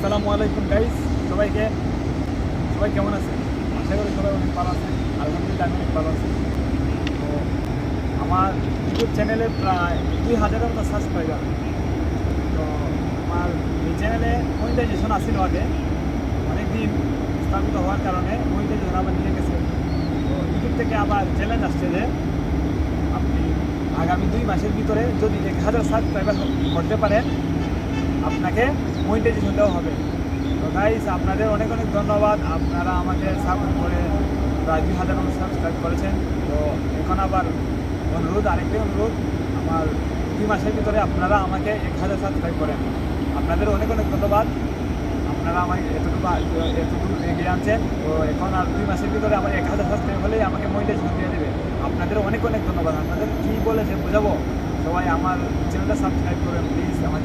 আসসালামু আলাইকুম গাইস, সবাই কেমন আছেন? আশা করি সবাই অনেক ভালো আছেন। আলহামদুলিল্লাহ আমি অনেক ভালো আছি। তো আমার ইউটিউব চ্যানেলে প্রায় 2000-এর মতো সাবস্ক্রাইবার। তো আমার এই চ্যানেলে মনিটাইজেশন আসছিল আগে, অনেকদিন স্থাপিত হওয়ার কারণে মনিটাইজেশন আবার নিয়ে গেছে। তো ইউটিউব থেকে আবার চ্যালেঞ্জ আসছে যে আপনি আগামী 2 মাসের ভিতরে যদি 1000 সাবস্ক্রাইবার করতে পারেন আপনাকে মনিটাইজেশন দেওয়া হবে। তো গাইস, আপনাদের অনেক অনেক ধন্যবাদ। আপনারা আমাকে সাপোর্ট করে প্রায় 2000 মতো সাবস্ক্রাইব করেছেন। তো এখন আবার আরেকটি অনুরোধ, আমার 2 মাসের ভিতরে আপনারা আমাকে 1000 সাবস্ক্রাইব করেন। আপনাদের অনেক অনেক ধন্যবাদ। আপনারা আমাকে এতটুকু এগিয়ে আনছেন। তো এখন আর 2 মাসের ভিতরে আমার 1000 সাবস্ক্রাইব হলেই আমাকে মনিটাইজেশন দিয়ে দেবে। আপনাদের অনেক অনেক ধন্যবাদ। আপনাদের কী বলে যে বোঝাবো, সবাই আমার চ্যানেলটা সাবস্ক্রাইব করেন প্লিজ। আমার